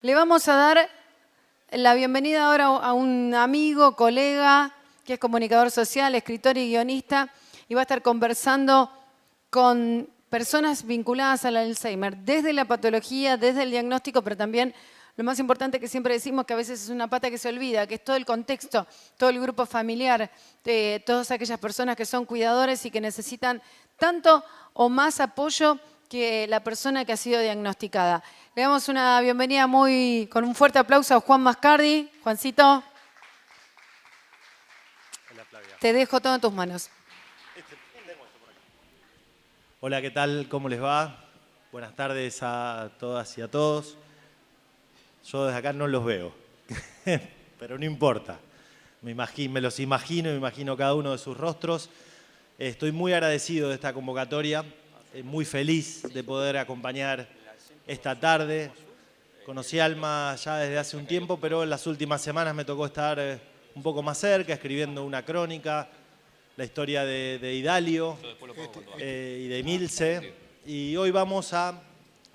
Le vamos a dar la bienvenida ahora a un amigo, colega, que es comunicador social, escritor y guionista, y va a estar conversando con personas vinculadas al Alzheimer, desde la patología, desde el diagnóstico, pero también lo más importante que siempre decimos, que a veces es una pata que se olvida, que es todo el contexto, todo el grupo familiar, de todas aquellas personas que son cuidadores y que necesitan tanto o más apoyo que la persona que ha sido diagnosticada. Le damos una bienvenida con un fuerte aplauso a Juan Mascardi. Juancito, te dejo todo en tus manos. Hola, ¿qué tal? ¿Cómo les va? Buenas tardes a todas y a todos. Yo desde acá no los veo, pero no importa. Me los imagino, me imagino cada uno de sus rostros. Estoy muy agradecido de esta convocatoria, muy feliz de poder acompañar esta tarde. Conocí a Alma ya desde hace un tiempo, pero en las últimas semanas me tocó estar un poco más cerca, escribiendo una crónica, la historia de Idalio y de Milce. Y hoy vamos a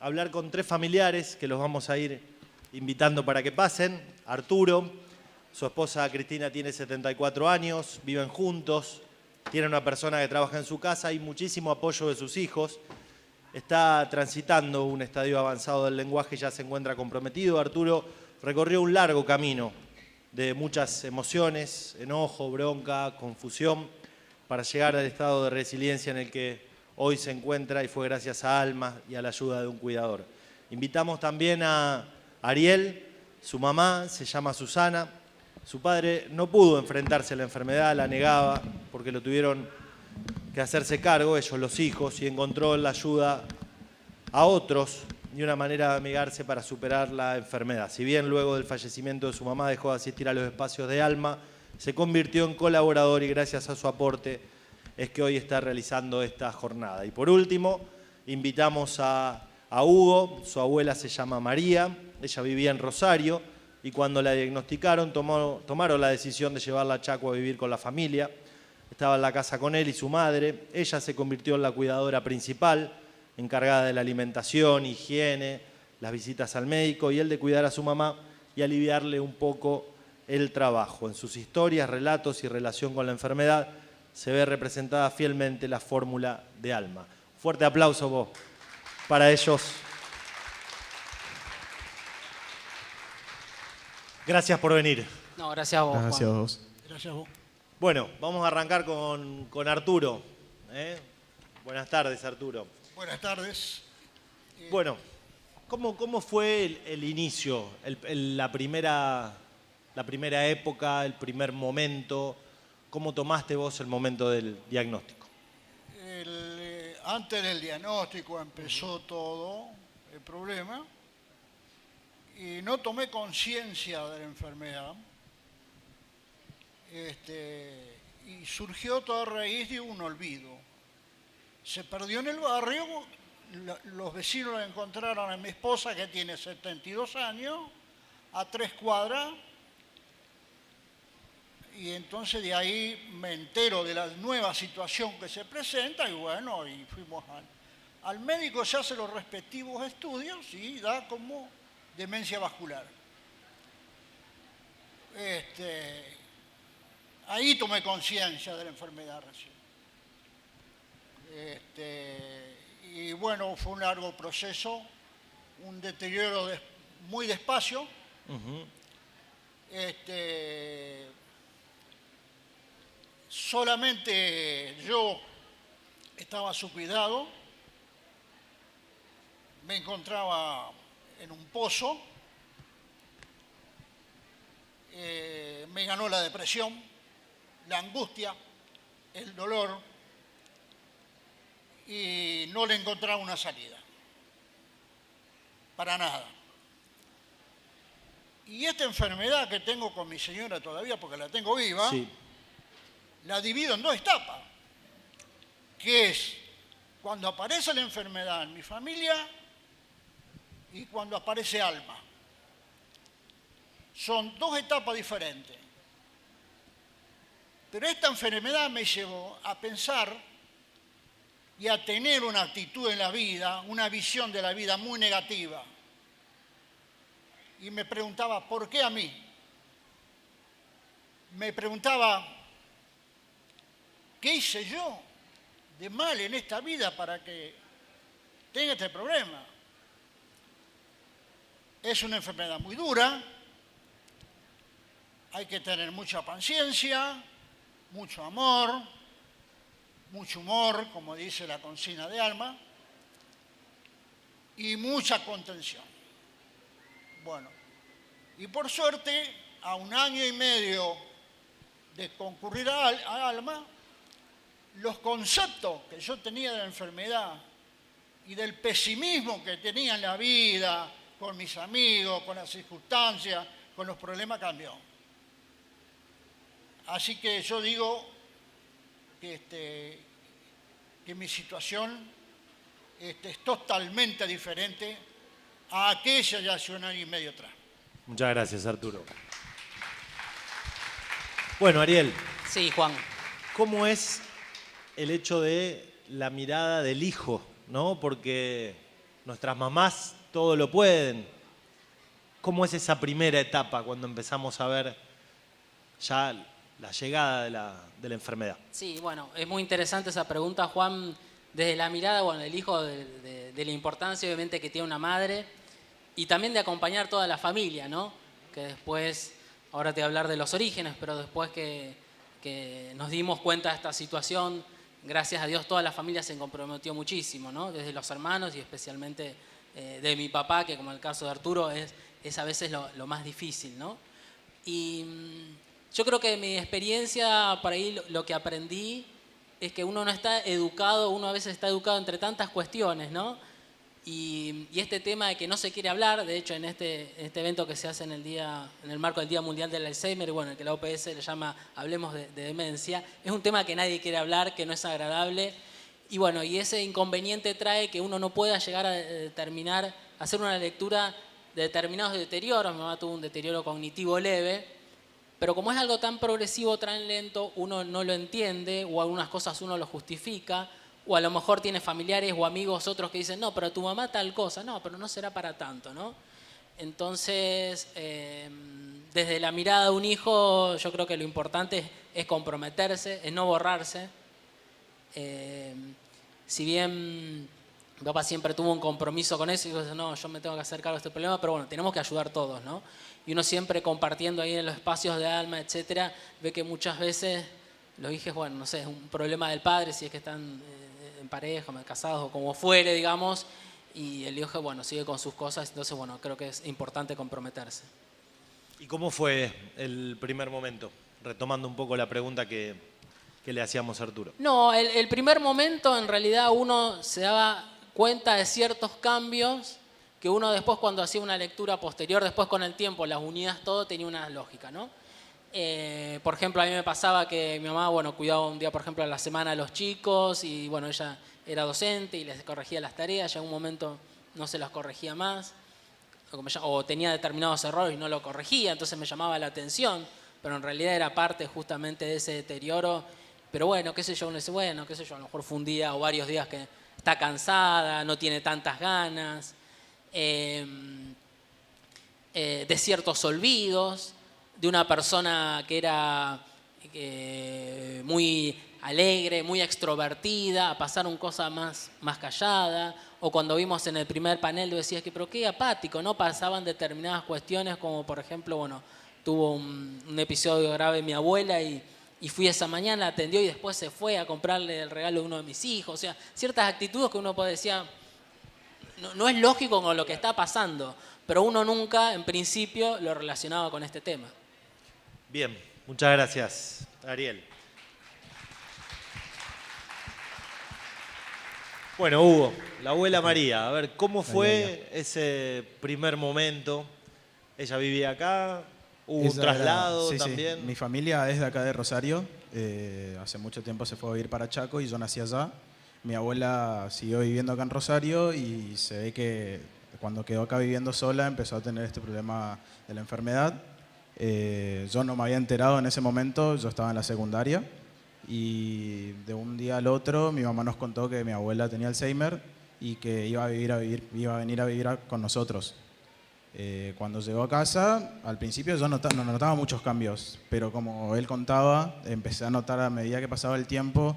hablar con tres familiares que los vamos a ir invitando para que pasen. Arturo, su esposa Cristina tiene 74 años, viven juntos, tiene una persona que trabaja en su casa y muchísimo apoyo de sus hijos. Está transitando un estadio avanzado del lenguaje y ya se encuentra comprometido. Arturo recorrió un largo camino de muchas emociones, enojo, bronca, confusión, para llegar al estado de resiliencia en el que hoy se encuentra, y fue gracias a Alma y a la ayuda de un cuidador. Invitamos también a Ariel, su mamá se llama Susana. Su padre no pudo enfrentarse a la enfermedad, la negaba porque lo tuvieron que hacerse cargo, ellos los hijos, y encontró la ayuda a otros y una manera de amigarse para superar la enfermedad. Si bien luego del fallecimiento de su mamá dejó de asistir a los espacios de Alma, se convirtió en colaborador y gracias a su aporte es que hoy está realizando esta jornada. Y por último, invitamos a Hugo, su abuela se llama María, ella vivía en Rosario y cuando la diagnosticaron tomaron la decisión de llevarla a Chaco a vivir con la familia. Estaba en la casa con él y su madre. Ella se convirtió en la cuidadora principal, encargada de la alimentación, higiene, las visitas al médico y él de cuidar a su mamá y aliviarle un poco el trabajo. En sus historias, relatos y relación con la enfermedad se ve representada fielmente la fórmula de Alma. Fuerte aplauso vos para ellos. Gracias por venir. No, gracias a vos, Juan. Gracias a vos. Gracias a vos. Bueno, vamos a arrancar con Arturo. Buenas tardes, Arturo. Buenas tardes. Bueno, ¿cómo fue el inicio, la primera época, el primer momento? ¿Cómo tomaste vos el momento del diagnóstico? Antes del diagnóstico empezó todo el problema y no tomé conciencia de la enfermedad. Y surgió todo a raíz de un olvido. Se perdió en el barrio, los vecinos encontraron a mi esposa, que tiene 72 años, a 3 cuadras, y entonces de ahí me entero de la nueva situación que se presenta, y bueno, y fuimos al médico, se hace los respectivos estudios y da como demencia vascular. Ahí tomé conciencia de la enfermedad recién. Y bueno, fue un largo proceso, un deterioro muy despacio. Uh-huh. Solamente yo estaba a su cuidado, me encontraba en un pozo, me ganó la depresión, la angustia, el dolor, y no le encontraba una salida, para nada. Y esta enfermedad que tengo con mi señora todavía, porque la tengo viva, sí, la divido en 2 etapas, que es cuando aparece la enfermedad en mi familia y cuando aparece Alma. Son 2 etapas diferentes. Pero esta enfermedad me llevó a pensar y a tener una actitud en la vida, una visión de la vida muy negativa. y me preguntaba, ¿por qué a mí? Me preguntaba, ¿qué hice yo de mal en esta vida para que tenga este problema? Es una enfermedad muy dura, hay que tener mucha paciencia, mucho amor, mucho humor, como dice la consigna de Alma, y mucha contención. Bueno, y por suerte, a 1 año y medio de concurrir a Alma, los conceptos que yo tenía de la enfermedad y del pesimismo que tenía en la vida, con mis amigos, con las circunstancias, con los problemas, cambió. Así que yo digo que mi situación es totalmente diferente a aquella de hace 1 año y medio atrás. Muchas gracias, Arturo. Bueno, Ariel. Sí, Juan. ¿Cómo es el hecho de la mirada del hijo, ¿no? Porque nuestras mamás todo lo pueden. ¿Cómo es esa primera etapa cuando empezamos a ver ya la llegada de la enfermedad? Sí, bueno, es muy interesante esa pregunta, Juan, desde la mirada, bueno, del hijo, de la importancia obviamente que tiene una madre y también de acompañar toda la familia, ¿no? Que después, ahora te voy a hablar de los orígenes, pero después que nos dimos cuenta de esta situación, gracias a Dios toda la familia se comprometió muchísimo, ¿no? Desde los hermanos y especialmente de mi papá, que como el caso de Arturo es a veces lo más difícil, ¿no? Y yo creo que de mi experiencia, por ahí lo que aprendí es que uno no está educado, uno a veces está educado entre tantas cuestiones, ¿no? Y este tema de que no se quiere hablar, de hecho en este evento que se hace en el marco del Día Mundial del Alzheimer, bueno, el que la OPS le llama Hablemos de Demencia, es un tema que nadie quiere hablar, que no es agradable, y bueno, y ese inconveniente trae que uno no pueda llegar a hacer una lectura de determinados deterioros. Mi mamá tuvo un deterioro cognitivo leve, pero como es algo tan progresivo, tan lento, uno no lo entiende, o algunas cosas uno lo justifica, o a lo mejor tiene familiares o amigos otros que dicen, no, pero tu mamá tal cosa, no, pero no será para tanto, ¿no? Entonces, desde la mirada de un hijo, yo creo que lo importante es comprometerse, es no borrarse. Si bien mi papá siempre tuvo un compromiso con eso, y dijo, no, yo me tengo que hacer cargo de este problema, pero bueno, tenemos que ayudar todos, ¿no? Y uno siempre compartiendo ahí en los espacios de Alma, etcétera, ve que muchas veces los hijos, bueno, no sé, es un problema del padre, si es que están en pareja, casados o como fuere, digamos, y el hijo, bueno, sigue con sus cosas, entonces, bueno, creo que es importante comprometerse. ¿Y cómo fue el primer momento? Retomando un poco la pregunta que le hacíamos a Arturo. No, el primer momento en realidad uno se daba cuenta de ciertos cambios que uno después cuando hacía una lectura posterior, después con el tiempo, las unidas, todo tenía una lógica, ¿no? Por ejemplo, a mí me pasaba que mi mamá, bueno, cuidaba un día, por ejemplo, a la semana a los chicos y, bueno, ella era docente y les corregía las tareas, ya en un momento no se las corregía más, o tenía determinados errores y no lo corregía, entonces me llamaba la atención, pero en realidad era parte justamente de ese deterioro. Pero bueno, qué sé yo, uno dice, bueno, qué sé yo, a lo mejor fue un día o varios días que está cansada, no tiene tantas ganas, de ciertos olvidos, de una persona que era muy alegre, muy extrovertida, a pasar una cosa más callada, o cuando vimos en el primer panel, decías que, pero qué apático, ¿no? Pasaban determinadas cuestiones, como por ejemplo, bueno, tuvo un episodio grave mi abuela y fui esa mañana, la atendió y después se fue a comprarle el regalo de uno de mis hijos. O sea, ciertas actitudes que uno puede decir, no es lógico con lo que está pasando, pero uno nunca, en principio, lo relacionaba con este tema. Bien, muchas gracias, Ariel. Bueno, Hugo, la abuela María, a ver, ¿cómo fue ese primer momento? ¿Ella vivía acá? ¿Hubo un traslado también? Sí. Mi familia es de acá de Rosario. Hace mucho tiempo se fue a vivir para Chaco y yo nací allá. Mi abuela siguió viviendo acá en Rosario y se ve que cuando quedó acá viviendo sola empezó a tener este problema de la enfermedad. Yo no me había enterado en ese momento, yo estaba en la secundaria y de un día al otro mi mamá nos contó que mi abuela tenía Alzheimer y que iba a venir a vivir con nosotros. Cuando llegó a casa, al principio yo no notaba muchos cambios, pero como él contaba, empecé a notar a medida que pasaba el tiempo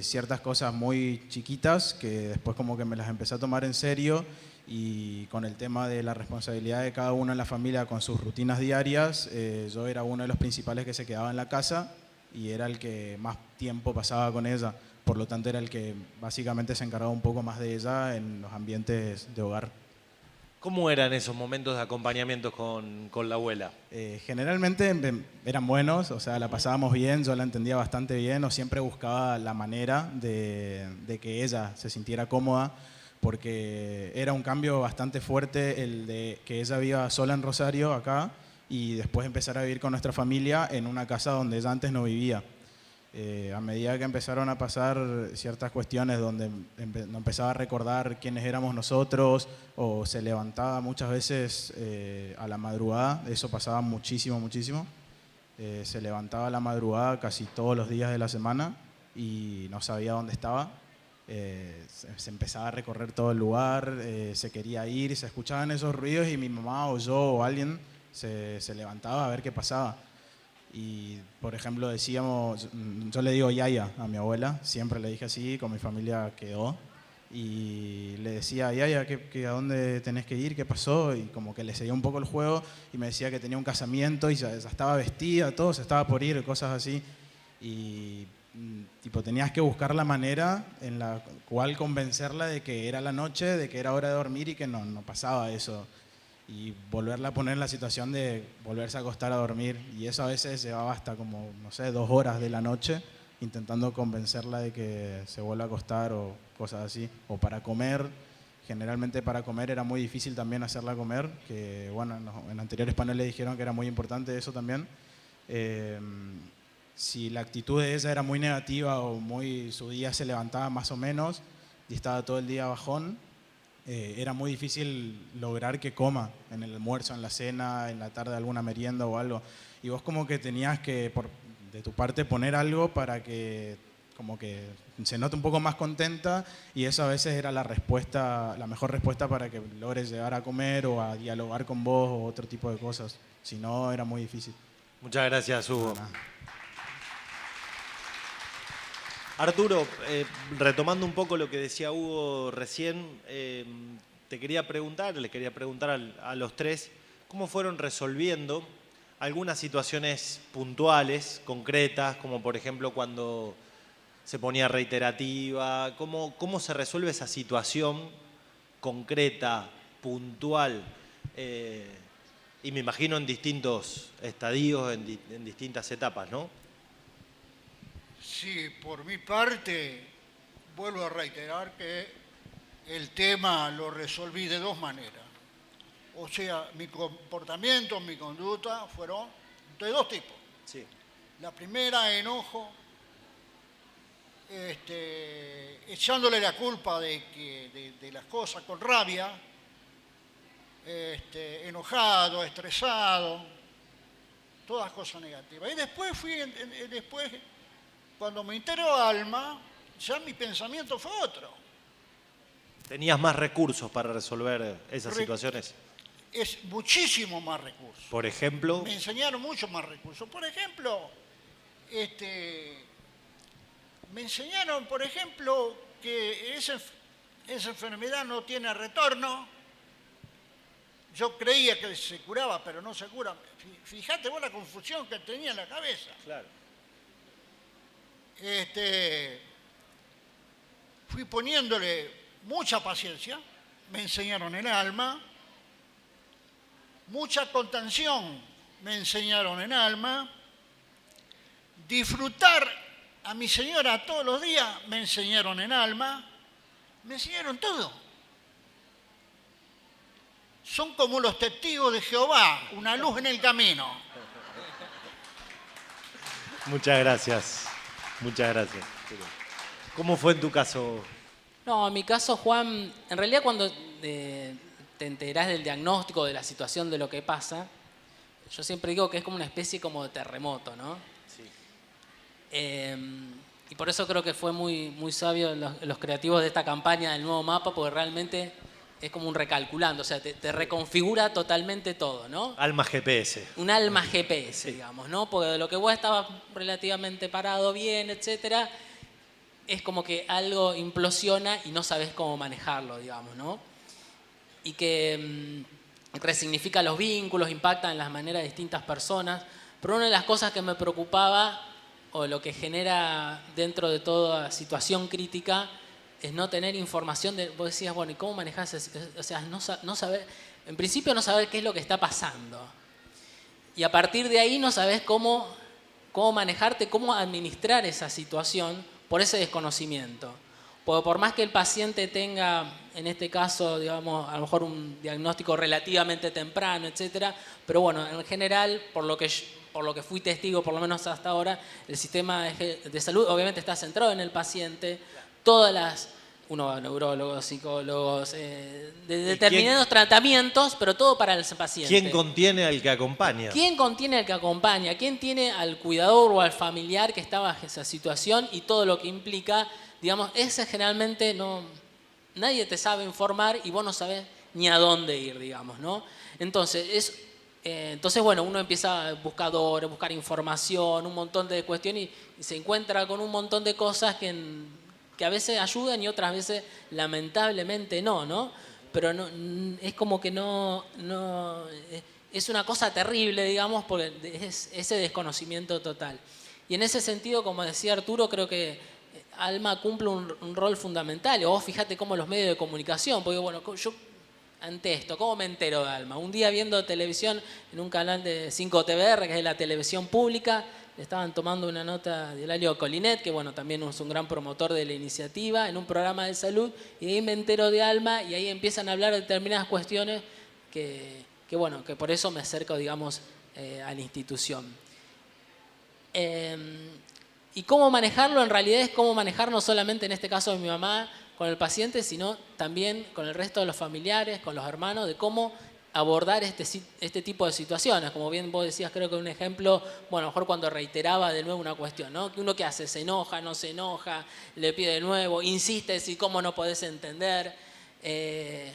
ciertas cosas muy chiquitas que después como que me las empecé a tomar en serio, y con el tema de la responsabilidad de cada uno en la familia con sus rutinas diarias, yo era uno de los principales que se quedaba en la casa y era el que más tiempo pasaba con ella. Por lo tanto, era el que básicamente se encargaba un poco más de ella en los ambientes de hogar. ¿Cómo eran esos momentos de acompañamiento con la abuela? Generalmente eran buenos, o sea, la pasábamos bien, yo la entendía bastante bien, o siempre buscaba la manera de que ella se sintiera cómoda, porque era un cambio bastante fuerte el de que ella viva sola en Rosario, acá, y después empezar a vivir con nuestra familia en una casa donde ella antes no vivía. A medida que empezaron a pasar ciertas cuestiones donde empezaba a recordar quiénes éramos nosotros, o se levantaba muchas veces a la madrugada, eso pasaba muchísimo, muchísimo. Se levantaba a la madrugada casi todos los días de la semana y no sabía dónde estaba. Se empezaba a recorrer todo el lugar, se quería ir, se escuchaban esos ruidos y mi mamá o yo o alguien se levantaba a ver qué pasaba. Y, por ejemplo, decíamos, yo le digo Yaya a mi abuela, siempre le dije así, con mi familia quedó, y le decía, Yaya, ¿a dónde tenés que ir? ¿Qué pasó? Y como que le seguía un poco el juego y me decía que tenía un casamiento y ya estaba vestida, todo, se estaba por ir, cosas así. Y tipo, tenías que buscar la manera en la cual convencerla de que era la noche, de que era hora de dormir y que no pasaba eso. Y volverla a poner en la situación de volverse a acostar a dormir. Y eso a veces llevaba hasta como, no sé, 2 horas de la noche intentando convencerla de que se vuelva a acostar o cosas así. O para comer, generalmente para comer era muy difícil también hacerla comer, que bueno, en anteriores paneles dijeron que era muy importante eso también. Si la actitud de ella era muy negativa o su día se levantaba más o menos y estaba todo el día bajón, era muy difícil lograr que coma en el almuerzo, en la cena, en la tarde alguna merienda o algo. Y vos como que tenías que, de tu parte, poner algo para que como que se note un poco más contenta, y eso a veces era la mejor respuesta para que logres llegar a comer o a dialogar con vos o otro tipo de cosas. Si no, era muy difícil. Muchas gracias, Hugo. Arturo, retomando un poco lo que decía Hugo recién, le quería preguntar a los tres cómo fueron resolviendo algunas situaciones puntuales, concretas, como por ejemplo cuando se ponía reiterativa, cómo se resuelve esa situación concreta, puntual, y me imagino en distintos estadios, en distintas etapas, ¿no? Sí, por mi parte, vuelvo a reiterar que el tema lo resolví de 2 maneras. O sea, mi comportamiento, mi conducta fueron de 2 tipos. Sí. La primera, enojo, echándole la culpa de las cosas con rabia, enojado, estresado, todas cosas negativas. Y después cuando me integró Alma, ya mi pensamiento fue otro. ¿Tenías más recursos para resolver esas situaciones? Es muchísimo más recursos. Por ejemplo. Me enseñaron mucho más recursos. Por ejemplo, me enseñaron, por ejemplo, que esa enfermedad no tiene retorno. Yo creía que se curaba, pero no se cura. Fíjate vos la confusión que tenía en la cabeza. Claro. Fui poniéndole mucha paciencia, me enseñaron en Alma, mucha contención, me enseñaron en Alma, disfrutar a mi señora todos los días, me enseñaron en Alma, me enseñaron todo. Son como los testigos de Jehová, una luz en el camino. Muchas gracias. Muchas gracias. ¿Cómo fue en tu caso? No, en mi caso, Juan, en realidad cuando te enterás del diagnóstico, de la situación, de lo que pasa, yo siempre digo que es como una especie como de terremoto, ¿no? Sí. Y por eso creo que fue muy, muy sabio los creativos de esta campaña del nuevo mapa, porque realmente es como un recalculando, o sea, te reconfigura totalmente todo, ¿no? Alma GPS. Un alma GPS, digamos, ¿no? Porque de lo que vos estabas relativamente parado bien, etcétera, es como que algo implosiona y no sabes cómo manejarlo, digamos, ¿no? Y que resignifica los vínculos, impacta en las maneras de distintas personas. Pero una de las cosas que me preocupaba, o lo que genera dentro de toda situación crítica, es no tener información de, vos decías, bueno, ¿y cómo manejás eso? O sea, no saber, en principio no saber qué es lo que está pasando. Y a partir de ahí no sabés cómo manejarte, cómo administrar esa situación por ese desconocimiento. Porque por más que el paciente tenga, en este caso, digamos, a lo mejor un diagnóstico relativamente temprano, etcétera, pero bueno, en general, por lo que fui testigo, por lo menos hasta ahora, el sistema de salud obviamente está centrado en el paciente. Todas las, uno va a neurólogos, psicólogos, de determinados tratamientos, pero todo para el paciente. ¿Quién contiene al que acompaña? ¿Quién contiene al que acompaña? ¿Quién tiene al cuidador o al familiar que está bajo esa situación y todo lo que implica? Digamos, ese generalmente nadie te sabe informar y vos no sabés ni a dónde ir, digamos, ¿no? Entonces, bueno, uno empieza a buscar información, un montón de cuestiones y se encuentra con un montón de cosas que a veces ayudan y otras veces lamentablemente no. Pero es como que es una cosa terrible, digamos, porque es ese desconocimiento total. Y en ese sentido, como decía Arturo, creo que Alma cumple un rol fundamental. O vos fíjate cómo los medios de comunicación, porque bueno, yo ante esto, ¿cómo me entero de Alma? Un día viendo televisión en un canal de 5TVR, que es la televisión pública, le estaban tomando una nota de Elalio Colinet, que bueno, también es un gran promotor de la iniciativa, en un programa de salud, y ahí me entero de Alma y ahí empiezan a hablar de determinadas cuestiones que bueno, que por eso me acerco, digamos, a la institución. Y cómo manejarlo, en realidad es cómo manejar no solamente en este caso de mi mamá con el paciente, sino también con el resto de los familiares, con los hermanos, de cómo abordar este tipo de situaciones. Como bien vos decías, creo que un ejemplo, bueno, a lo mejor cuando reiteraba de nuevo una cuestión, ¿no? Que uno qué hace, se enoja, no se enoja, le pide de nuevo, insiste si cómo no podés entender. Es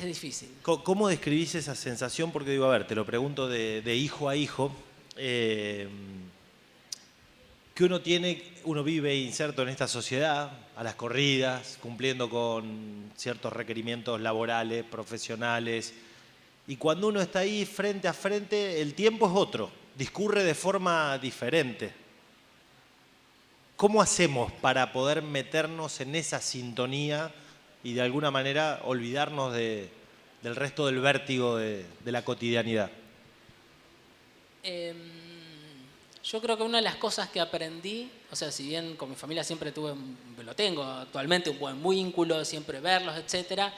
difícil. ¿Cómo describís esa sensación? Porque digo, a ver, te lo pregunto de hijo a hijo. Que uno vive inserto en esta sociedad, a las corridas, cumpliendo con ciertos requerimientos laborales, profesionales, y cuando uno está ahí frente a frente, el tiempo es otro, discurre de forma diferente. ¿Cómo hacemos para poder meternos en esa sintonía y de alguna manera olvidarnos del resto del vértigo de la cotidianidad? Yo creo que una de las cosas que aprendí, o sea, si bien con mi familia siempre lo tengo actualmente, un buen vínculo, siempre verlos, etcétera,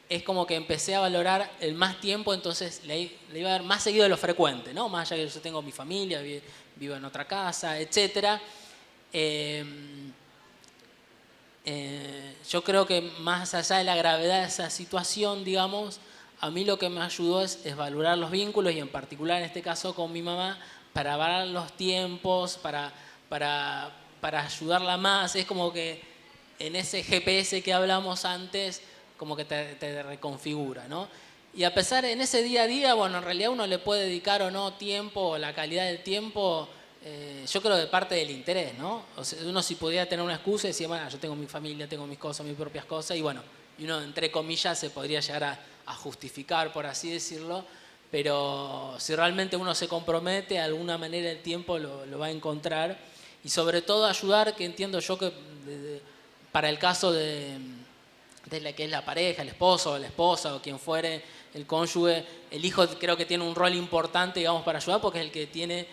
es como que empecé a valorar el más tiempo, entonces le iba a dar más seguido de lo frecuente, ¿no? Más allá que yo tengo mi familia, vivo en otra casa, etcétera. Yo creo que más allá de la gravedad de esa situación, digamos, a mí lo que me ayudó es valorar los vínculos y en particular en este caso con mi mamá, para valorar los tiempos, para ayudarla más. Es como que en ese GPS que hablamos antes, como que te reconfigura, ¿no? Y a pesar, en ese día a día, bueno, en realidad uno le puede dedicar o no tiempo, o la calidad del tiempo, yo creo de parte del interés, ¿no? O sea, uno si pudiera tener una excusa y decir, bueno, yo tengo mi familia, tengo mis cosas, mis propias cosas, y bueno, y uno entre comillas se podría llegar a justificar, por así decirlo, pero si realmente uno se compromete, de alguna manera el tiempo lo va a encontrar. Y sobre todo ayudar, que entiendo yo que para el caso de la que es la pareja, el esposo o la esposa o quien fuere, el cónyuge, el hijo creo que tiene un rol importante, digamos, para ayudar, porque es el que tiene,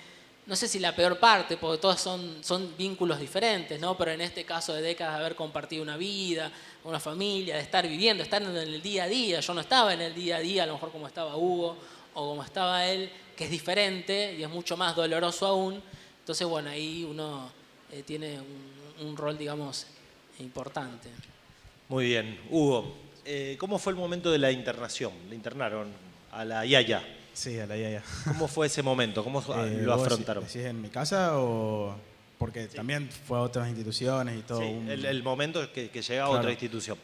no sé si la peor parte, porque todos son vínculos diferentes, ¿no? Pero en este caso de décadas de haber compartido una vida, una familia, de estar viviendo, estar en el día a día. Yo no estaba en el día a día, a lo mejor como estaba Hugo, o como estaba él, que es diferente y es mucho más doloroso aún. Entonces, bueno, ahí uno tiene un rol, digamos, importante. Muy bien. Hugo, ¿cómo fue el momento de la internación? ¿Le internaron a la Yaya? Sí, a la Yaya. ¿Cómo fue ese momento? ¿Cómo lo afrontaron? ¿Decís en mi casa o...? Porque sí, también fue a otras instituciones y todo. Sí, el momento que llegaba a otra institución.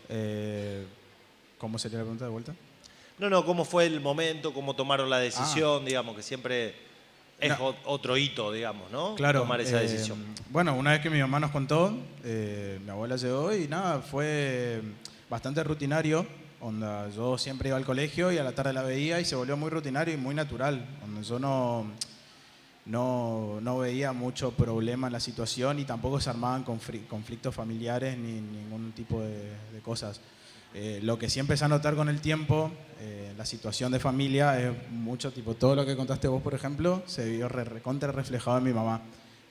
¿Cómo sería la pregunta de vuelta? No, ¿cómo fue el momento? ¿Cómo tomaron la decisión? Digamos que siempre es otro hito, digamos, ¿no? Claro. Tomar esa decisión. Bueno, una vez que mi mamá nos contó, mi abuela llegó y nada, fue bastante rutinario. Onda, yo siempre iba al colegio y a la tarde la veía y se volvió muy rutinario y muy natural. Onda, yo no veía mucho problema en la situación y tampoco se armaban conflictos familiares ni ningún tipo de cosas. Lo que sí empecé a notar con el tiempo, la situación de familia, es mucho, tipo, todo lo que contaste vos, por ejemplo, se vio recontra reflejado en mi mamá.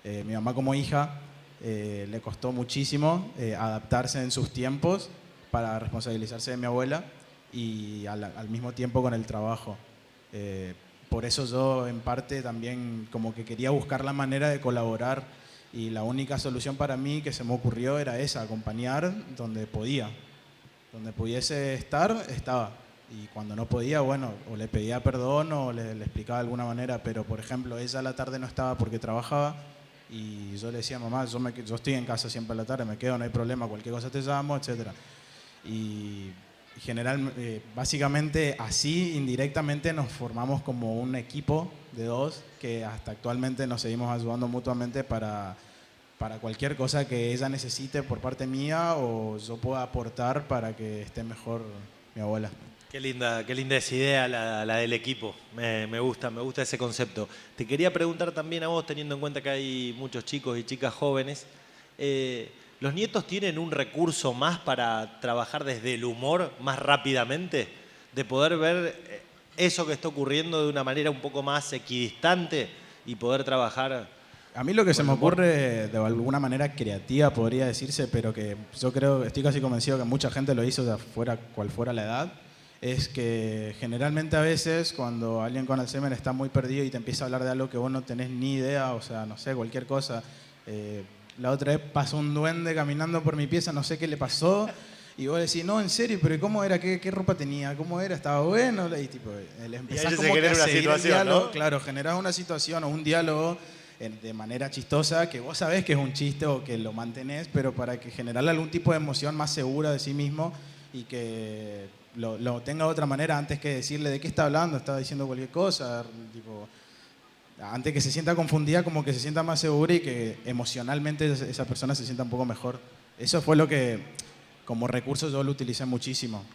Mi mamá como hija le costó muchísimo adaptarse en sus tiempos para responsabilizarse de mi abuela y al mismo tiempo con el trabajo. Por eso yo en parte también como que quería buscar la manera de colaborar y la única solución para mí que se me ocurrió era esa, acompañar donde podía. Donde pudiese estar, estaba. Y cuando no podía, bueno, o le pedía perdón o le explicaba de alguna manera, pero por ejemplo, ella a la tarde no estaba porque trabajaba y yo le decía, mamá, yo estoy en casa siempre a la tarde, me quedo, no hay problema, cualquier cosa te llamo, etc. Y básicamente así indirectamente nos formamos como un equipo de dos que hasta actualmente nos seguimos ayudando mutuamente para cualquier cosa que ella necesite por parte mía o yo pueda aportar para que esté mejor mi abuela. Qué linda esa idea la del equipo. Me gusta ese concepto. Te quería preguntar también a vos, teniendo en cuenta que hay muchos chicos y chicas jóvenes, ¿los nietos tienen un recurso más para trabajar desde el humor más rápidamente? De poder ver eso que está ocurriendo de una manera un poco más equidistante y poder trabajar. A mí lo que se me ocurre de alguna manera creativa podría decirse, pero que yo estoy casi convencido que mucha gente lo hizo de fuera, cual fuera la edad, es que generalmente a veces cuando alguien con Alzheimer está muy perdido y te empieza a hablar de algo que vos no tenés ni idea, o sea, no sé, cualquier cosa. La otra vez pasó un duende caminando por mi pieza, no sé qué le pasó, y vos decís, no, en serio, pero ¿cómo era? ¿Qué ropa tenía? ¿Cómo era? ¿Estaba bueno? Y tipo, le empezás como que a seguir el diálogo, ¿no? Claro, generás una situación o un diálogo de manera chistosa, que vos sabés que es un chiste o que lo mantenés, pero para que generarle algún tipo de emoción más segura de sí mismo y que lo tenga de otra manera antes que decirle de qué está hablando, está diciendo cualquier cosa, tipo, antes que se sienta confundida, como que se sienta más segura y que emocionalmente esa persona se sienta un poco mejor. Eso fue lo que como recurso yo lo utilicé muchísimo.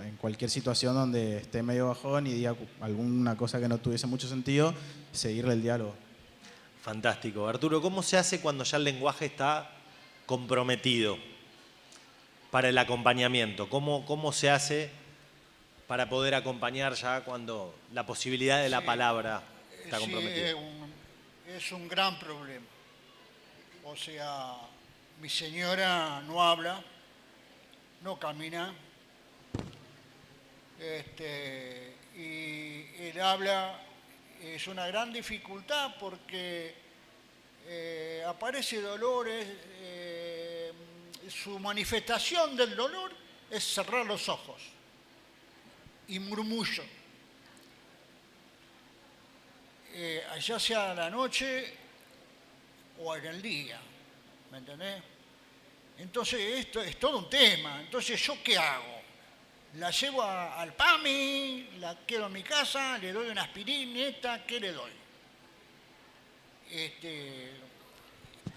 En cualquier situación donde esté medio bajón y diga alguna cosa que no tuviese mucho sentido, seguirle el diálogo. Fantástico. Arturo, ¿cómo se hace cuando ya el lenguaje está comprometido para el acompañamiento? ¿Cómo se hace para poder acompañar ya cuando la posibilidad de la palabra está comprometida? Sí, es un gran problema. O sea, mi señora no habla, no camina, y el habla es una gran dificultad porque aparece dolores, su manifestación del dolor es cerrar los ojos y murmullo. Ya sea a la noche o en el día, ¿me entendés? Entonces esto es todo un tema. Entonces, ¿yo qué hago? La llevo al PAMI, la quedo en mi casa, le doy una aspirineta, ¿qué le doy?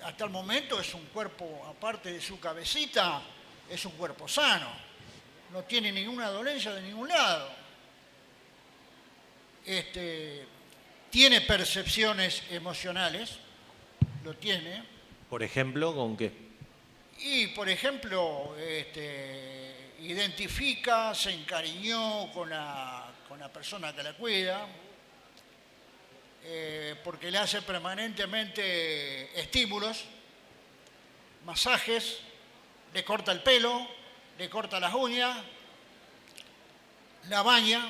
Hasta el momento es un cuerpo, aparte de su cabecita, es un cuerpo sano. No tiene ninguna dolencia de ningún lado. Tiene percepciones emocionales, lo tiene. Por ejemplo, ¿con qué? Y, por ejemplo, identifica, se encariñó con la persona que la cuida, porque le hace permanentemente estímulos, masajes, le corta el pelo, le corta las uñas, la baña,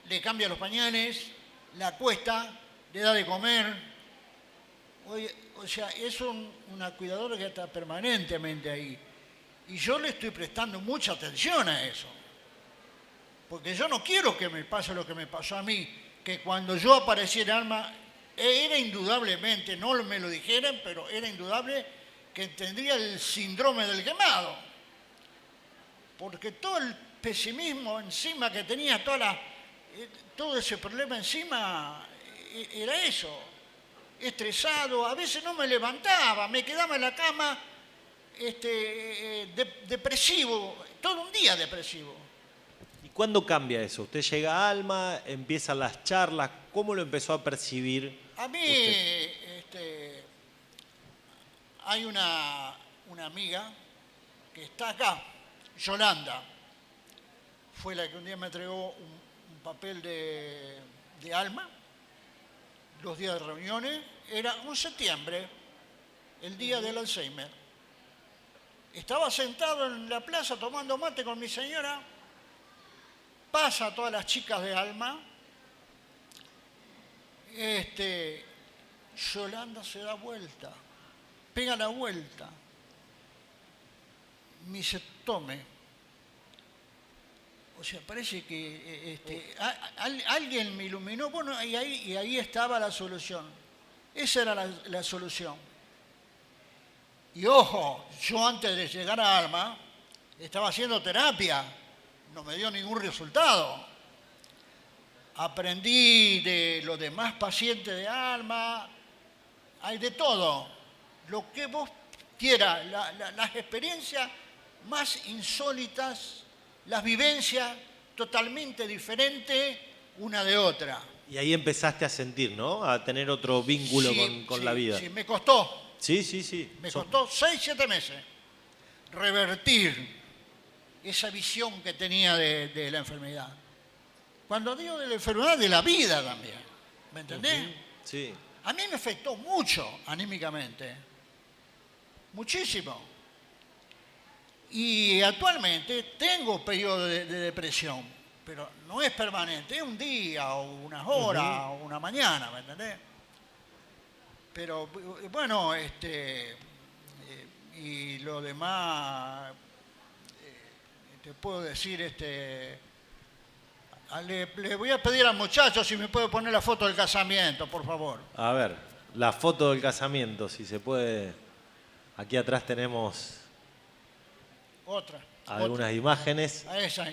le cambia los pañales, la acuesta, le da de comer. O sea, es una cuidadora que está permanentemente ahí. Y yo le estoy prestando mucha atención a eso. Porque yo no quiero que me pase lo que me pasó a mí, que cuando yo aparecí en Alma, era indudablemente, no me lo dijeran, pero era indudable que tendría el síndrome del quemado. Porque todo el pesimismo encima que tenía, todo ese problema encima, era eso. Estresado, a veces no me levantaba, me quedaba en la cama depresivo, todo un día depresivo. ¿Y cuándo cambia eso? Usted llega a Alma, empiezan las charlas, ¿cómo lo empezó a percibir A mí, hay una amiga que está acá, Yolanda, fue la que un día me entregó un papel de Alma, los días de reuniones, era un septiembre, el día del Alzheimer. Estaba sentado en la plaza tomando mate con mi señora, pasa a todas las chicas de Alma, Yolanda se da vuelta, pega la vuelta, me dice, tome. O sea, parece que alguien me iluminó, bueno, y ahí estaba la solución. Esa era la solución. Y ojo, yo antes de llegar a Alma estaba haciendo terapia, no me dio ningún resultado. Aprendí de los demás pacientes de Alma, hay de todo. Lo que vos quieras, las experiencias más insólitas, las vivencias totalmente diferentes una de otra. Y ahí empezaste a sentir, ¿no? A tener otro vínculo con la vida. Sí, me costó. Sí. Me costó 6, 7 meses revertir esa visión que tenía de la enfermedad. Cuando digo de la enfermedad, de la vida también. ¿Me entendés? Sí. A mí me afectó mucho anímicamente. Muchísimo. Y actualmente tengo periodos de depresión, pero no es permanente, es un día o unas horas o una mañana, ¿me entendés? Pero bueno, y lo demás, te puedo decir, le voy a pedir al muchacho si me puede poner la foto del casamiento, por favor. A ver, la foto del casamiento, si se puede. Aquí atrás tenemos algunas imágenes.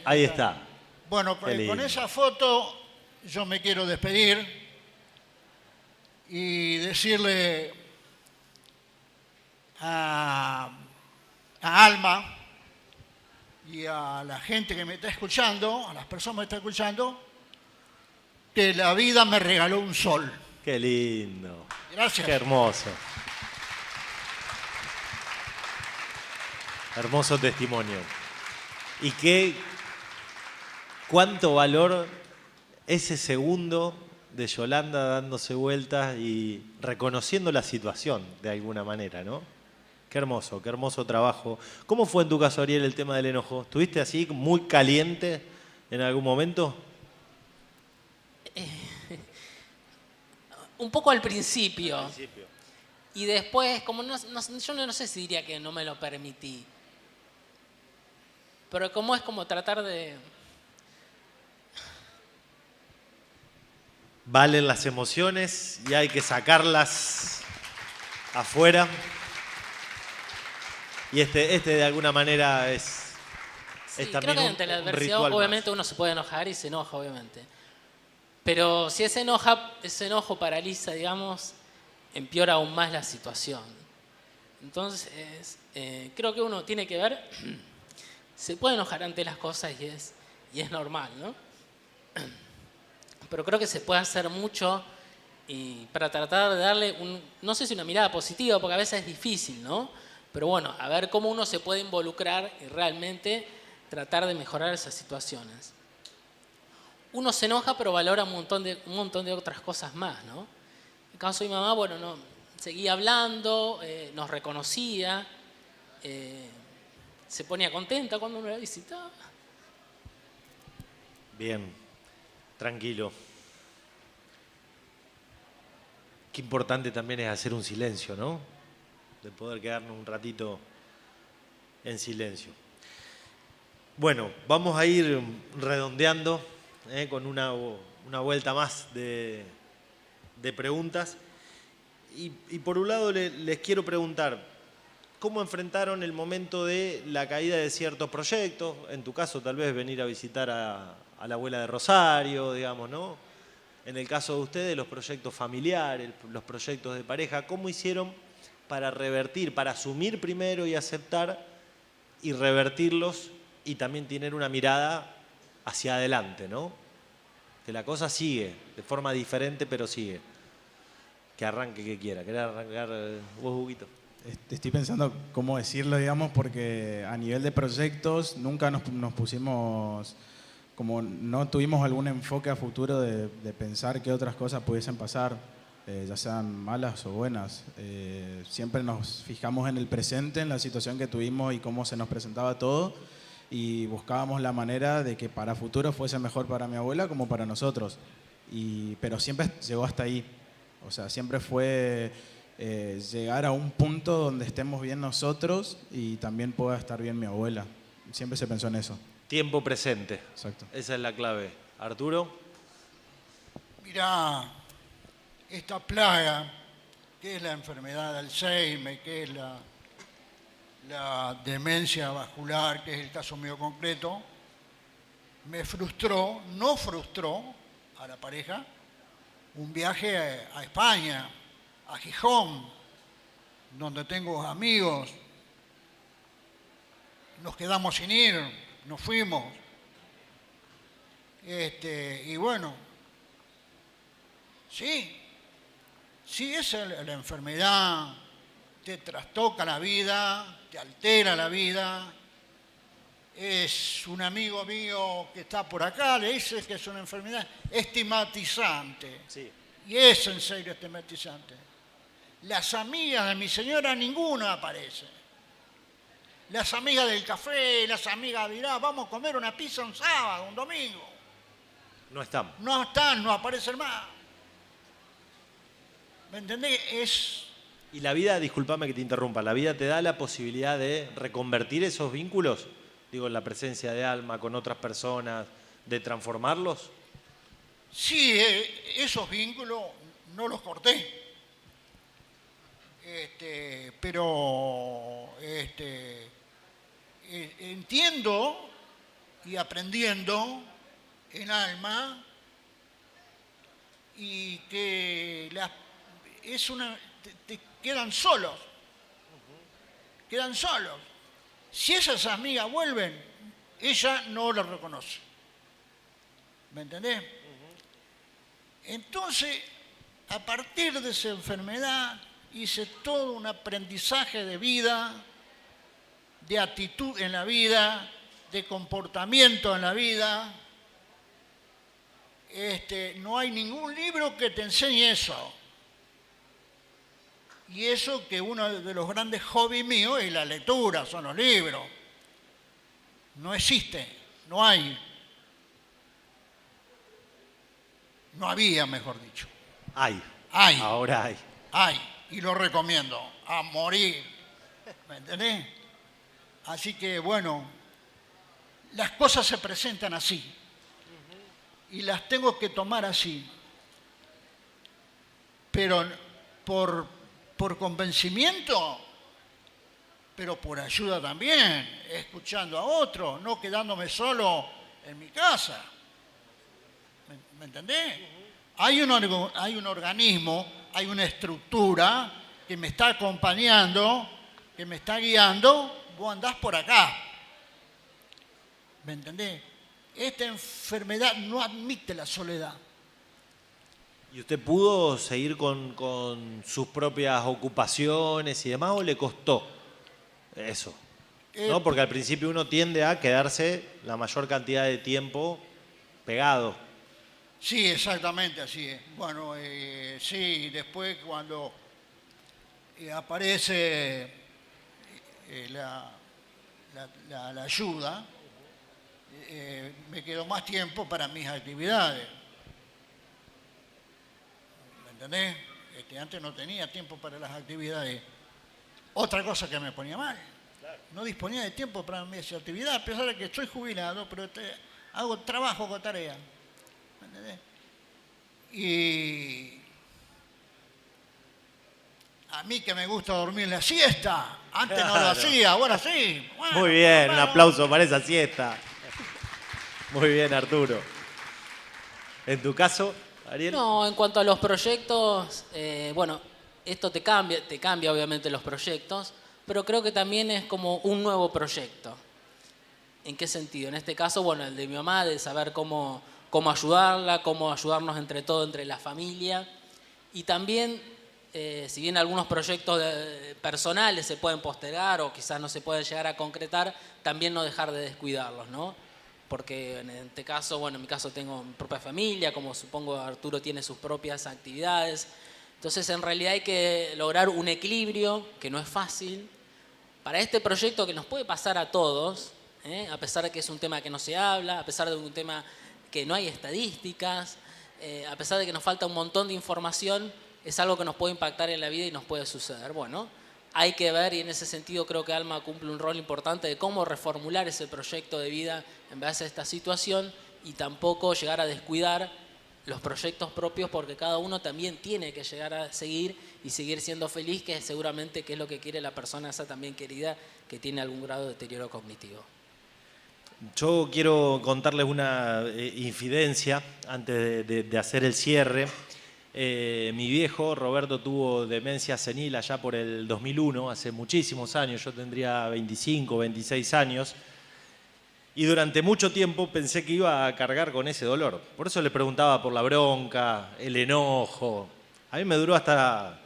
Ahí está. Bueno, con esa foto yo me quiero despedir y decirle a Alma y a la gente que me está escuchando, a las personas que me están escuchando, que la vida me regaló un sol. Qué lindo. Gracias. Qué hermoso. Hermoso testimonio. Y cuánto valor ese segundo de Yolanda dándose vueltas y reconociendo la situación de alguna manera, ¿no? Qué hermoso trabajo. ¿Cómo fue en tu caso, Ariel, el tema del enojo? ¿Estuviste así muy caliente en algún momento? Un poco al principio. Y después, como yo no sé si diría que no me lo permití. Pero como es como tratar de... Valen las emociones y hay que sacarlas afuera. Y este de alguna manera es también creo que ante la adversidad obviamente uno se puede enojar y se enoja, obviamente. Pero si ese enojo paraliza, digamos, empeora aún más la situación. Entonces, creo que uno tiene que ver... Se puede enojar ante las cosas y es normal, ¿no? Pero creo que se puede hacer mucho para tratar de darle, no sé si una mirada positiva, porque a veces es difícil, ¿no? Pero bueno, a ver cómo uno se puede involucrar y realmente tratar de mejorar esas situaciones. Uno se enoja, pero valora un montón de otras cosas más, ¿no? En el caso de mi mamá, bueno, no, seguía hablando, nos reconocía, se ponía contenta cuando uno la visitaba. Bien, tranquilo. Qué importante también es hacer un silencio, ¿no? De poder quedarnos un ratito en silencio. Bueno, vamos a ir redondeando con una vuelta más de preguntas. Y por un lado les quiero preguntar, ¿cómo enfrentaron el momento de la caída de ciertos proyectos? En tu caso, tal vez venir a visitar a la abuela de Rosario, digamos, ¿no? En el caso de ustedes, los proyectos familiares, los proyectos de pareja, ¿cómo hicieron para revertir, para asumir primero y aceptar y revertirlos y también tener una mirada hacia adelante, ¿no? Que la cosa sigue, de forma diferente, pero sigue. Que arranque que quiera. ¿Querés arrancar vos, Huguito? Estoy pensando cómo decirlo, digamos, porque a nivel de proyectos nunca nos pusimos, como no tuvimos algún enfoque a futuro de pensar qué otras cosas pudiesen pasar, ya sean malas o buenas. Siempre nos fijamos en el presente, en la situación que tuvimos y cómo se nos presentaba todo, y buscábamos la manera de que para futuro fuese mejor para mi abuela como para nosotros. Pero siempre llegó hasta ahí. O sea, siempre fue llegar a un punto donde estemos bien nosotros y también pueda estar bien mi abuela. Siempre se pensó en eso. Tiempo presente. Exacto. Esa es la clave. Arturo. Mirá, esta plaga, que es la enfermedad de Alzheimer, que es la demencia vascular, que es el caso mío concreto, me frustró, no frustró a la pareja, un viaje a España, a Gijón, donde tengo amigos. Nos quedamos sin ir, nos fuimos. Y bueno, sí, esa es la enfermedad, te trastoca la vida, te altera la vida. Es un amigo mío que está por acá, le dice que es una enfermedad estigmatizante. Sí. Y es en serio estigmatizante. Las amigas de mi señora, ninguna aparece. Las amigas del café, las amigas dirán, vamos a comer una pizza un sábado, un domingo. No están. No están, no aparecen más. ¿Me entendés? Y la vida, discúlpame que te interrumpa, ¿la vida te da la posibilidad de reconvertir esos vínculos? Digo, en la presencia de alma con otras personas, de transformarlos. Sí, esos vínculos no los corté. Pero entiendo y aprendiendo en alma y que te quedan solos. Quedan solos. Si esas amigas vuelven, ella no lo reconoce. ¿Me entendés? Entonces, a partir de esa enfermedad, hice todo un aprendizaje de vida, de actitud en la vida, de comportamiento en la vida. No hay ningún libro que te enseñe eso. Y eso que uno de los grandes hobbies míos es la lectura, son los libros. No existe, no hay. No había, mejor dicho. Hay. Hay. Ahora hay. Hay. Y lo recomiendo. A morir. ¿Me entendés? Así que, bueno, las cosas se presentan así. Y las tengo que tomar así. Pero por convencimiento, pero por ayuda también, escuchando a otros, no quedándome solo en mi casa. ¿Me entendés? Hay un organismo, hay una estructura que me está acompañando, que me está guiando, vos andás por acá. ¿Me entendés? Esta enfermedad no admite la soledad. ¿Y usted pudo seguir con sus propias ocupaciones y demás o le costó eso? ¿No? Porque al principio uno tiende a quedarse la mayor cantidad de tiempo pegado. Sí, exactamente así es. Bueno, sí, después cuando aparece la ayuda, me quedó más tiempo para mis actividades. ¿Me entendés? Antes no tenía tiempo para las actividades. Otra cosa que me ponía mal. No disponía de tiempo para mis actividades, a pesar de que estoy jubilado, pero hago trabajo con tarea. ¿Me entendés? Y a mí que me gusta dormir la siesta. Antes no lo hacía, ahora sí. Bueno, Muy bien, un aplauso para esa siesta. Muy bien, Arturo. ¿En tu caso, Ariel? No, en cuanto a los proyectos, bueno, esto te cambia obviamente los proyectos, pero creo que también es como un nuevo proyecto. ¿En qué sentido? En este caso, bueno, el de mi mamá, de saber cómo ayudarla, cómo ayudarnos entre todo, entre la familia. Y también, si bien algunos proyectos personales se pueden postergar o quizás no se pueden llegar a concretar, también no dejar de descuidarlos, ¿no? Porque en este caso, bueno, en mi caso tengo mi propia familia, como supongo Arturo tiene sus propias actividades. Entonces, en realidad hay que lograr un equilibrio, que no es fácil, para este proyecto que nos puede pasar a todos, a pesar de que es un tema que no se habla, a pesar de un tema que no hay estadísticas, a pesar de que nos falta un montón de información, es algo que nos puede impactar en la vida y nos puede suceder. Bueno, hay que ver, y en ese sentido creo que Alma cumple un rol importante de cómo reformular ese proyecto de vida en base a esta situación y tampoco llegar a descuidar los proyectos propios, porque cada uno también tiene que llegar a seguir y seguir siendo feliz, que seguramente que es lo que quiere la persona esa también querida que tiene algún grado de deterioro cognitivo. Yo quiero contarles una infidencia antes de hacer el cierre. Mi viejo, Roberto, tuvo demencia senil allá por el 2001, hace muchísimos años. Yo tendría 25, 26 años. Y durante mucho tiempo pensé que iba a cargar con ese dolor. Por eso le preguntaba por la bronca, el enojo. A mí me duró hasta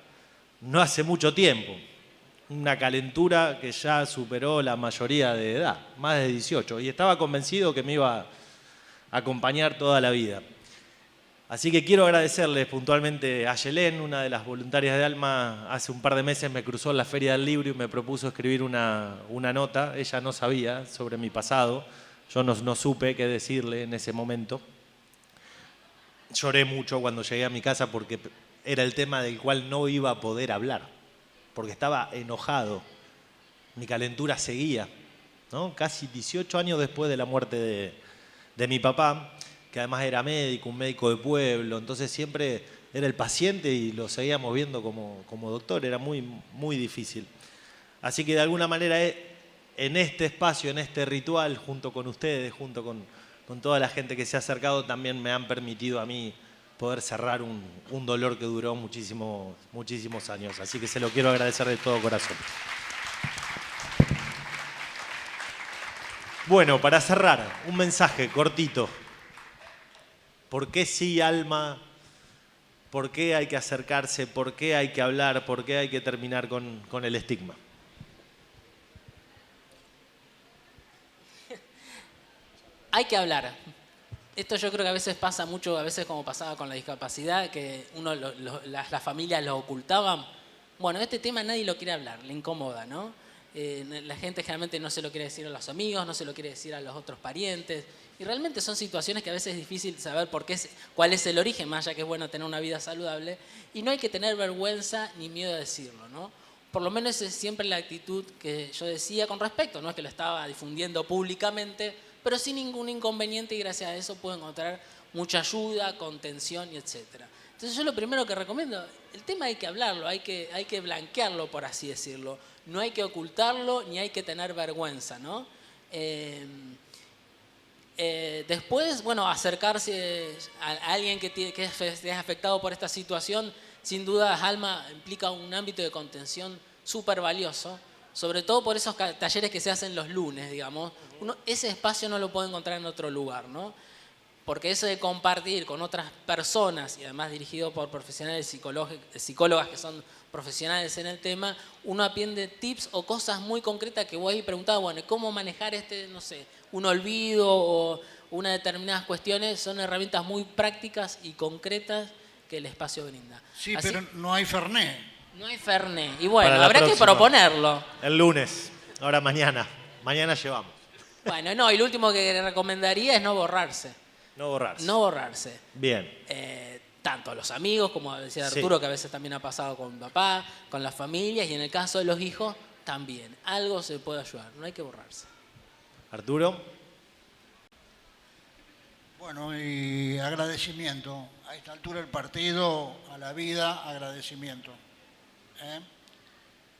no hace mucho tiempo. Una calentura que ya superó la mayoría de edad, más de 18. Y estaba convencido que me iba a acompañar toda la vida. Así que quiero agradecerles puntualmente a Yelén, una de las voluntarias de Alma. Hace un par de meses me cruzó en la Feria del Libro y me propuso escribir una nota. Ella no sabía sobre mi pasado. Yo no supe qué decirle en ese momento. Lloré mucho cuando llegué a mi casa porque era el tema del cual no iba a poder hablar. Porque estaba enojado. Mi calentura seguía, ¿no? Casi 18 años después de la muerte de mi papá, que además era médico, un médico de pueblo, entonces siempre era el paciente y lo seguíamos viendo como doctor, era muy, muy difícil. Así que de alguna manera en este espacio, en este ritual, junto con ustedes, junto con toda la gente que se ha acercado, también me han permitido a mí poder cerrar un dolor que duró muchísimos años. Así que se lo quiero agradecer de todo corazón. Bueno, para cerrar, un mensaje cortito. ¿Por qué sí, Alma? ¿Por qué hay que acercarse? ¿Por qué hay que hablar? ¿Por qué hay que terminar con el estigma? Hay que hablar. Esto yo creo que a veces pasa mucho, a veces como pasaba con la discapacidad, que las familias lo ocultaban. Bueno, este tema nadie lo quiere hablar, le incomoda, ¿no? La gente generalmente no se lo quiere decir a los amigos, no se lo quiere decir a los otros parientes. Y realmente son situaciones que a veces es difícil saber cuál es el origen, más allá que es bueno tener una vida saludable. Y no hay que tener vergüenza ni miedo a decirlo, ¿no? Por lo menos es siempre la actitud que yo decía con respecto, no es que lo estaba difundiendo públicamente, pero sin ningún inconveniente y gracias a eso puedo encontrar mucha ayuda, contención y etcétera. Entonces yo lo primero que recomiendo, el tema hay que hablarlo, hay que blanquearlo, por así decirlo. No hay que ocultarlo ni hay que tener vergüenza, ¿no? Después, bueno, acercarse a alguien que es afectado por esta situación, sin duda Alma implica un ámbito de contención súper valioso, sobre todo por esos talleres que se hacen los lunes, digamos. Ese espacio no lo puede encontrar en otro lugar, ¿no? Porque eso de compartir con otras personas y además dirigido por profesionales psicólogas que son profesionales en el tema, uno aprende tips o cosas muy concretas que vos ahí preguntabas, bueno, ¿cómo manejar no sé, un olvido o unas determinadas cuestiones? Son herramientas muy prácticas y concretas que el espacio brinda. Sí, así, pero no hay Fernet. No hay Fernet. Y bueno, habrá que proponerlo. El lunes, ahora mañana. Mañana llevamos. Bueno, no, y lo último que recomendaría es no borrarse. No borrarse. No borrarse. Bien. Tanto a los amigos, como decía Arturo, que a veces también ha pasado con papá, con las familias, y en el caso de los hijos, también. Algo se puede ayudar, no hay que borrarse. Arturo. Bueno, y agradecimiento. A esta altura del partido, a la vida, agradecimiento.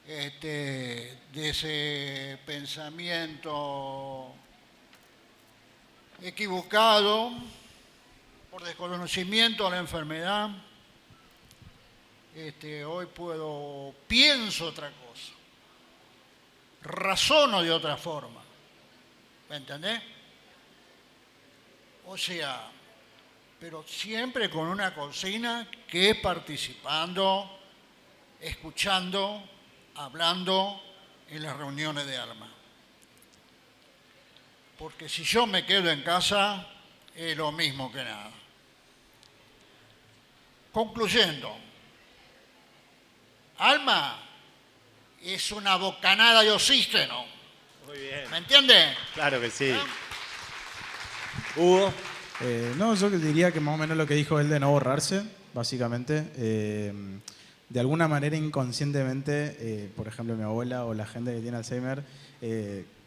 de ese pensamiento equivocado, por desconocimiento de la enfermedad, hoy pienso otra cosa, razono de otra forma, ¿me entendés? O sea, pero siempre con una consigna que es participando, escuchando, hablando en las reuniones de alma. Porque si yo me quedo en casa, es lo mismo que nada. Concluyendo, alma es una bocanada de oxígeno. Muy bien. ¿Me entiende? Claro que sí. Hugo. No, yo diría que más o menos lo que dijo él de no borrarse, básicamente. De alguna manera inconscientemente, por ejemplo mi abuela o la gente que tiene Alzheimer,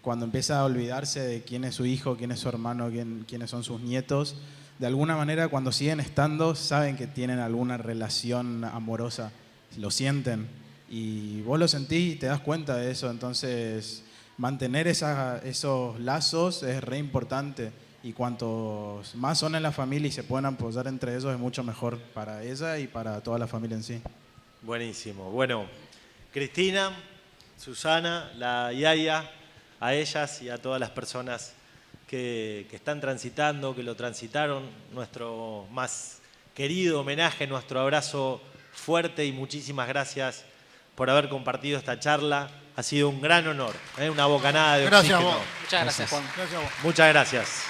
cuando empieza a olvidarse de quién es su hijo, quién es su hermano, quiénes son sus nietos, de alguna manera cuando siguen estando saben que tienen alguna relación amorosa, lo sienten y vos lo sentís y te das cuenta de eso, entonces mantener esos lazos es re importante. Y cuantos más son en la familia y se pueden apoyar entre ellos, es mucho mejor para ella y para toda la familia en sí. Buenísimo. Bueno, Cristina, Susana, la Yaya, a ellas y a todas las personas que están transitando, que lo transitaron, nuestro más querido homenaje, nuestro abrazo fuerte y muchísimas gracias por haber compartido esta charla. Ha sido un gran honor, una bocanada de oxígeno. Gracias a vos. Muchas gracias, Juan. Gracias a vos. Muchas gracias.